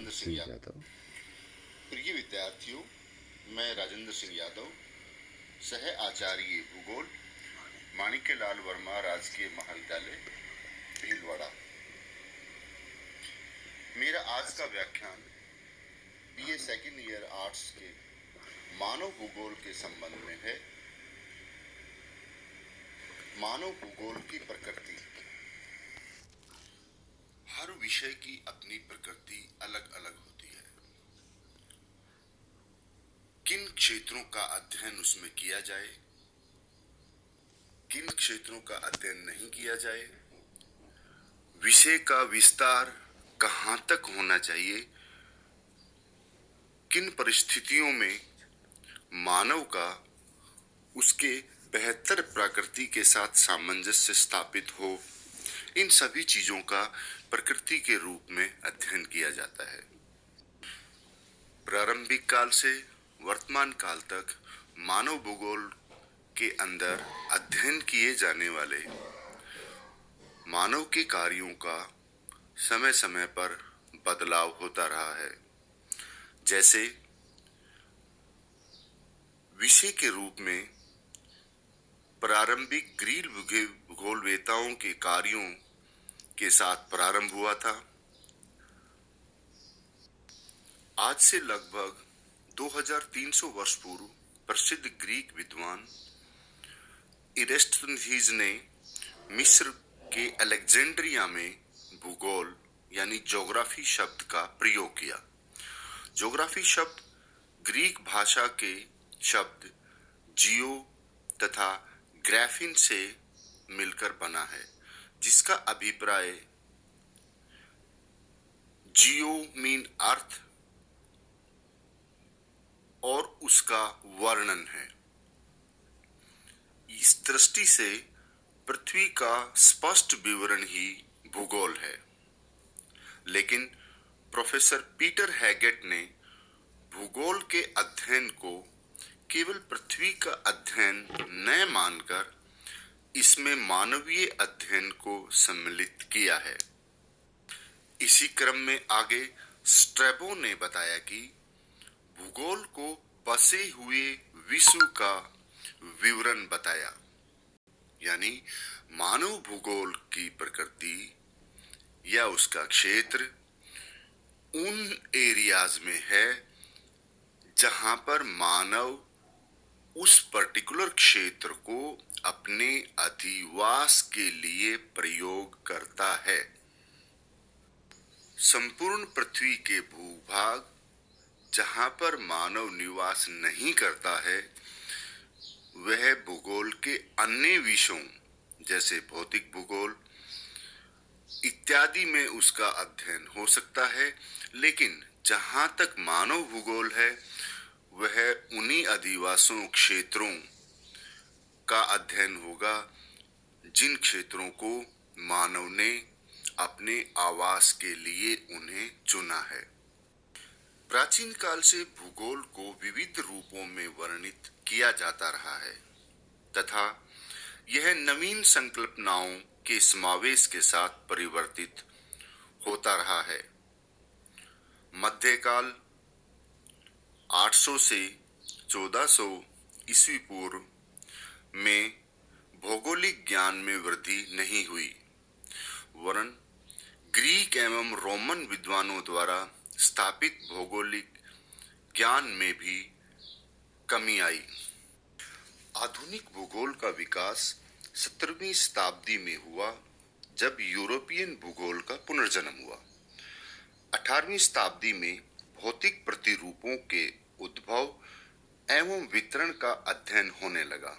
राजेंद्र सिंह यादव। प्रिय विद्यार्थियों, मैं राजेंद्र सिंह यादव, सह आचार्य भूगोल, माणिक्यलाल वर्मा राजकीय महाविद्यालय, भीलवाड़ा। मेरा आज का व्याख्यान बीए सेकेंड ईयर आर्ट्स के मानव भूगोल के संबंध में है। मानव भूगोल की प्रकृति। हर विषय की अपनी प्रकृति अलग अलग होती है। किन क्षेत्रों का अध्ययन उसमें किया जाए, किन क्षेत्रों का अध्ययन नहीं किया जाए, विषय का विस्तार कहां तक होना चाहिए, किन परिस्थितियों में मानव का उसके बेहतर प्रकृति के साथ सामंजस्य स्थापित हो, इन सभी चीजों का प्रकृति के रूप में अध्ययन किया जाता है। प्रारंभिक काल से वर्तमान काल तक मानव भूगोल के अंदर अध्ययन किए जाने वाले मानव के कार्यों का समय समय पर बदलाव होता रहा है। जैसे विषय के रूप में प्रारंभिक ग्रीक भूगोलवेताओं के कार्यों के साथ प्रारंभ हुआ था। आज से लगभग 2300 वर्ष पूर्व प्रसिद्ध ग्रीक विद्वान इरेस्टोथनीज ने मिस्र के अलेक्जेंड्रिया में भूगोल यानी ज्योग्राफी शब्द का प्रयोग किया। ज्योग्राफी शब्द ग्रीक भाषा के शब्द जियो तथा ग्राफिन से मिलकर बना है, जिसका अभिप्राय जियो मीन अर्थ और उसका वर्णन है। इस दृष्टि से पृथ्वी का स्पष्ट विवरण ही भूगोल है। लेकिन प्रोफेसर पीटर हैगेट ने भूगोल के अध्ययन को केवल पृथ्वी का अध्ययन न मानकर इसमें मानवीय अध्ययन को सम्मिलित किया है। इसी क्रम में आगे स्ट्रैबो ने बताया कि भूगोल को बसे हुए विश्व का विवरण बताया, यानी मानव भूगोल की प्रकृति या उसका क्षेत्र उन एरियाज में है जहां पर मानव उस पर्टिकुलर क्षेत्र को अपने अधिवास के लिए प्रयोग करता है। संपूर्ण पृथ्वी के भूभाग जहां पर मानव निवास नहीं करता है, वह भूगोल के अन्य विषयों जैसे भौतिक भूगोल इत्यादि में उसका अध्ययन हो सकता है। लेकिन जहां तक मानव भूगोल है, वह उन्हीं अधिवासों क्षेत्रों का अध्ययन होगा जिन क्षेत्रों को मानव ने अपने आवास के लिए उन्हें चुना है। प्राचीन काल से भूगोल को विविध रूपों में वर्णित किया जाता रहा है तथा यह नवीन संकल्पनाओं के समावेश के साथ परिवर्तित होता रहा है। मध्यकाल 800 से 1400 ईस्वी पूर्व में भौगोलिक ज्ञान में वृद्धि नहीं हुई, वरन ग्रीक एवं रोमन विद्वानों द्वारा स्थापित भौगोलिक ज्ञान में भी कमी आई। आधुनिक भूगोल का विकास 17वीं शताब्दी में हुआ, जब यूरोपियन भूगोल का पुनर्जन्म हुआ। 18वीं शताब्दी में भौतिक प्रतिरूपों के उद्भव एवं वितरण का अध्ययन होने लगा।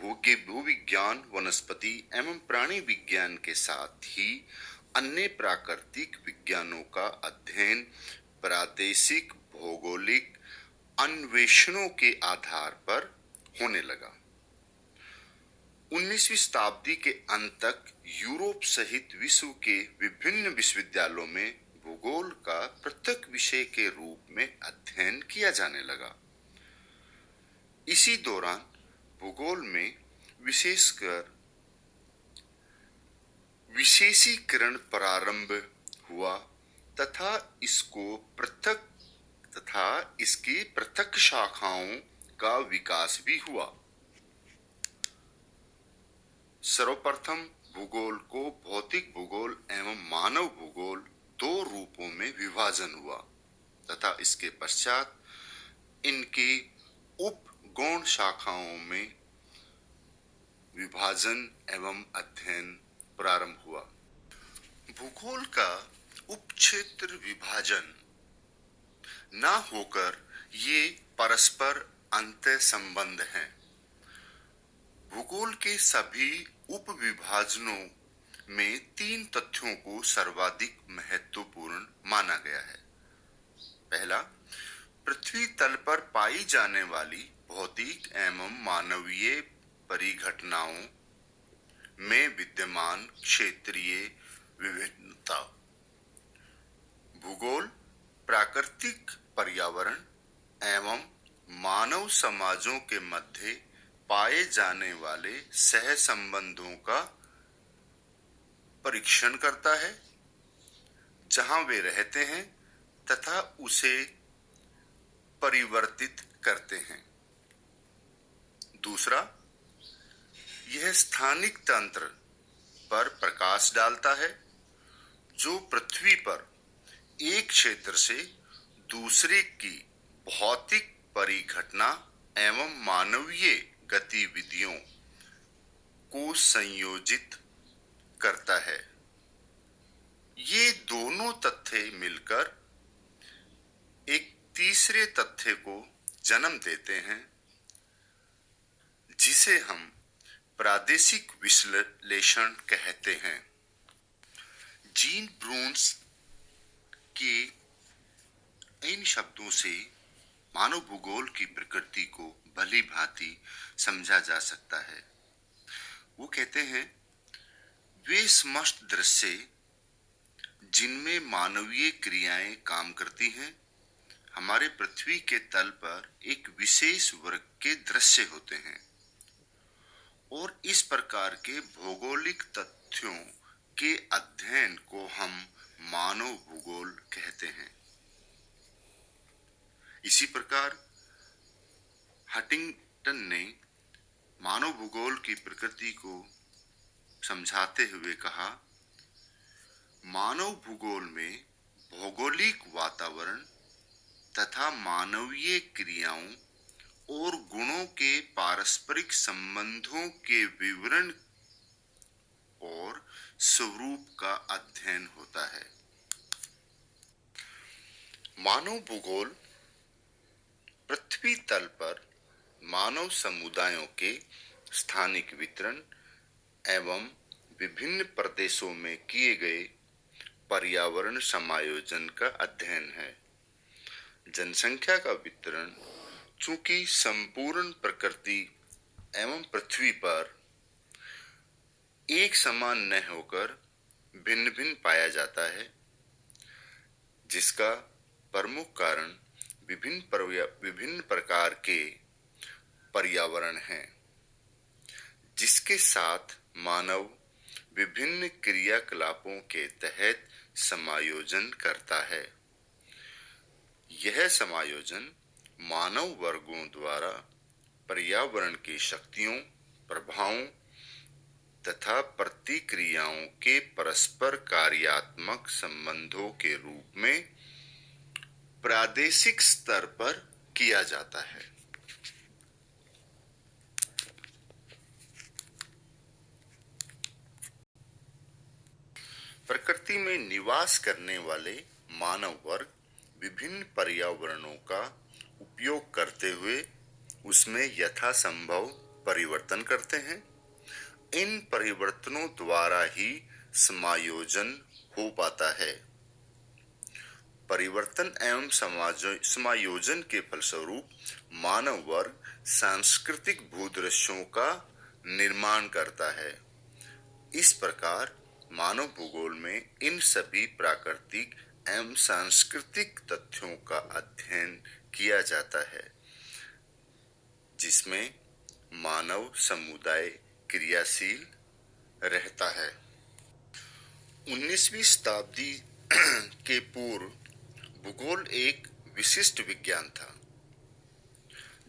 भूविज्ञान, वनस्पति एवं प्राणी विज्ञान के साथ ही अन्य प्राकृतिक विज्ञानों का अध्ययन प्रादेशिक भौगोलिक अन्वेषणों के आधार पर होने लगा। 19वीं शताब्दी के अंत तक यूरोप सहित विश्व के विभिन्न विश्वविद्यालयों में भूगोल का पृथक विषय के रूप में अध्ययन किया जाने लगा। इसी दौरान भूगोल में विशेषकर विशेषीकरण प्रारंभ हुआ तथा इसको पृथक तथा इसकी पृथक शाखाओं का विकास भी हुआ। सर्वप्रथम भूगोल को भौतिक भूगोल एवं मानव भूगोल दो रूपों में विभाजन हुआ तथा इसके पश्चात इनकी उपगौण शाखाओं में विभाजन एवं अध्ययन प्रारंभ हुआ। भूगोल का उपक्षेत्र विभाजन ना होकर ये परस्पर अंतः संबंध हैं। भूगोल के सभी उपविभाजनों में तीन तथ्यों को सर्वाधिक महत्वपूर्ण माना गया है। पहला, पृथ्वी तल पर पाई जाने वाली भौतिक एवं मानवीय परिघटनाओं में विद्यमान क्षेत्रीय विभिन्नता। भूगोल प्राकृतिक पर्यावरण एवं मानव समाजों के मध्य पाए जाने वाले सह संबंधों का परीक्षण करता है जहां वे रहते हैं तथा उसे परिवर्तित करते हैं। दूसरा, यह स्थानिक तंत्र पर प्रकाश डालता है जो पृथ्वी पर एक क्षेत्र से दूसरे की भौतिक परिघटना एवं मानवीय गतिविधियों को संयोजित करता है। ये दोनों तथ्य मिलकर एक तीसरे तथ्य को जन्म देते हैं जिसे हम प्रादेशिक विश्लेषण कहते हैं। जीन ब्रून्स के इन शब्दों से मानव भूगोल की प्रकृति को भली भांति समझा जा सकता है। वो कहते हैं, वे समस्त दृश्य जिनमें मानवीय क्रियाएं काम करती हैं हमारे पृथ्वी के तल पर एक विशेष वर्ग के दृश्य होते हैं और इस प्रकार के भौगोलिक तथ्यों के अध्ययन को हम मानव भूगोल कहते हैं। इसी प्रकार हंटिंगटन ने मानव भूगोल की प्रकृति को समझाते हुए कहा, मानव भूगोल में भौगोलिक वातावरण तथा मानवीय क्रियाओं और गुणों के पारस्परिक संबंधों के विवरण और स्वरूप का अध्ययन होता है। मानव भूगोल पृथ्वी तल पर मानव समुदायों के स्थानिक वितरण एवं विभिन्न प्रदेशों में किए गए पर्यावरण समायोजन का अध्ययन है। जनसंख्या का वितरण चूंकि संपूर्ण प्रकृति एवं पृथ्वी पर एक समान न होकर भिन्न भिन्न पाया जाता है, जिसका प्रमुख कारण विभिन्न प्रकार के पर्यावरण हैं, जिसके साथ मानव विभिन्न क्रियाकलापों के तहत समायोजन करता है। यह समायोजन मानव वर्गों द्वारा पर्यावरण की शक्तियों, प्रभावों तथा प्रतिक्रियाओं के परस्पर कार्यात्मक संबंधों के रूप में प्रादेशिक स्तर पर किया जाता है। प्रकृति में निवास करने वाले मानव वर्ग विभिन्न पर्यावरणों का उपयोग करते हुए उसमें यथासंभव परिवर्तन करते हैं। इन परिवर्तनों द्वारा ही समायोजन हो पाता है। परिवर्तन एवं समायोजन के फलस्वरूप मानव वर्ग सांस्कृतिक भूदृश्यों का निर्माण करता है। इस प्रकार मानव भूगोल में इन सभी प्राकृतिक एवं सांस्कृतिक तथ्यों का अध्ययन किया जाता है, जिसमें मानव समुदाय क्रियाशील रहता है। 19वीं शताब्दी के पूर्व भूगोल एक विशिष्ट विज्ञान था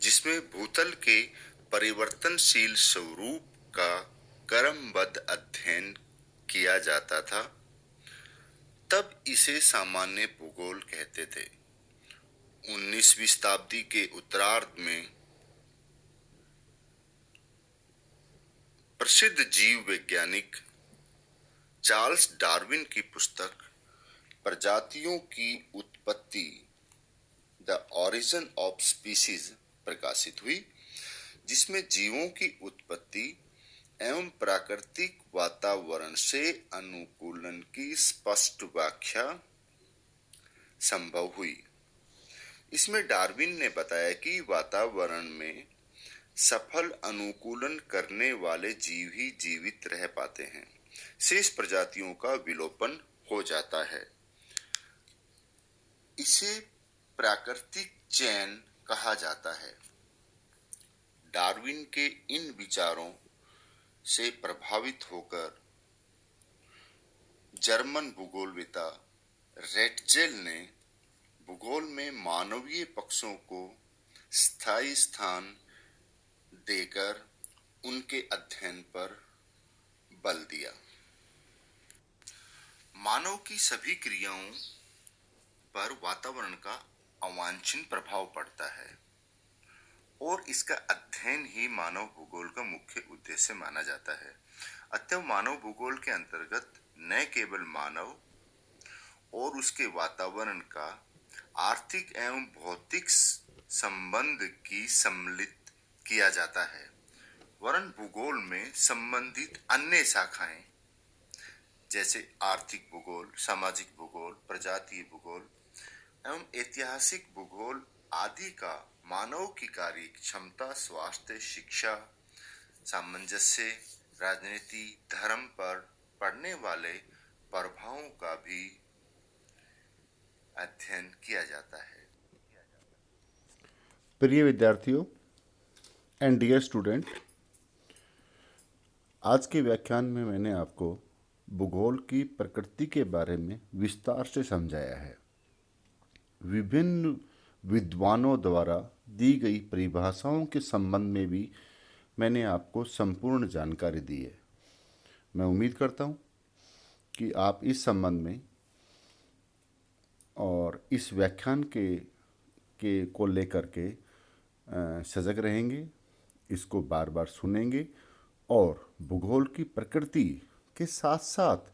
जिसमें भूतल के परिवर्तनशील स्वरूप का क्रमबद्ध अध्ययन किया जाता था। तब इसे सामान्य भूगोल कहते थे। 19वीं शताब्दी के उत्तरार्ध में प्रसिद्ध जीव वैज्ञानिक चार्ल्स डार्विन की पुस्तक प्रजातियों की उत्पत्ति द ओरिजिन ऑफ स्पीसीज प्रकाशित हुई, जिसमें जीवों की उत्पत्ति एवं प्राकृतिक वातावरण से अनुकूलन की स्पष्ट व्याख्या संभव हुई। इसमें डार्विन ने बताया कि वातावरण में सफल अनुकूलन करने वाले जीव ही जीवित रह पाते हैं, शेष प्रजातियों का विलोपन हो जाता है। इसे प्राकृतिक चयन कहा जाता है। डार्विन के इन विचारों से प्रभावित होकर जर्मन भूगोलविदा रेटजेल ने भूगोल में मानवीय पक्षों को स्थायी स्थान देकर उनके अध्ययन पर बल दिया। मानव की सभी क्रियाओं पर वातावरण का अवांछनीय प्रभाव पड़ता है और इसका अध्ययन ही मानव भूगोल का मुख्य उद्देश्य माना जाता है। अतः मानव भूगोल के अंतर्गत न केवल मानव और उसके वातावरण का आर्थिक एवं भौतिक संबंध की सम्मिलित किया जाता है, वरन भूगोल में संबंधित अन्य शाखाएं जैसे आर्थिक भूगोल, सामाजिक भूगोल, प्रजातीय भूगोल एवं ऐतिहासिक भूगोल आदि का मानव की कार्य क्षमता, स्वास्थ्य, शिक्षा, सामंजस्य, राजनीति, धर्म पर पड़ने वाले प्रभावों का भी अध्ययन किया जाता है। प्रिय विद्यार्थियों एंड डियर स्टूडेंट, आज के व्याख्यान में मैंने आपको भूगोल की प्रकृति के बारे में विस्तार से समझाया है। विभिन्न विद्वानों द्वारा दी गई परिभाषाओं के संबंध में भी मैंने आपको संपूर्ण जानकारी दी है। मैं उम्मीद करता हूँ कि आप इस संबंध में और इस व्याख्यान के को लेकर के सजग रहेंगे, इसको बार बार सुनेंगे और भूगोल की प्रकृति के साथ साथ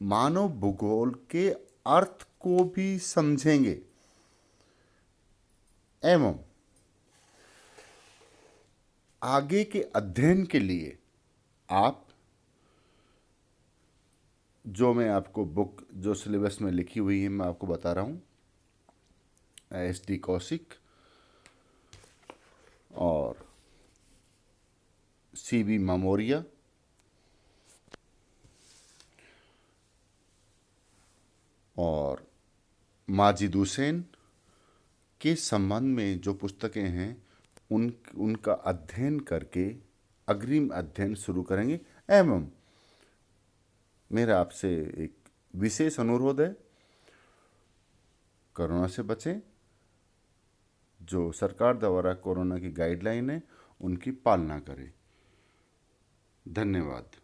मानव भूगोल के अर्थ को भी समझेंगे एवं आगे के अध्ययन के लिए आप जो मैं आपको बुक जो सिलेबस में लिखी हुई है मैं आपको बता रहा हूँ, SD कौशिक और CB ममोरिया और माजिद हुसैन के संबंध में जो पुस्तकें हैं उनका अध्ययन करके अग्रिम अध्ययन शुरू करेंगे। एवं मेरा आपसे एक विशेष अनुरोध है, कोरोना से बचें। जो सरकार द्वारा कोरोना की गाइडलाइन है उनकी पालना करें। धन्यवाद।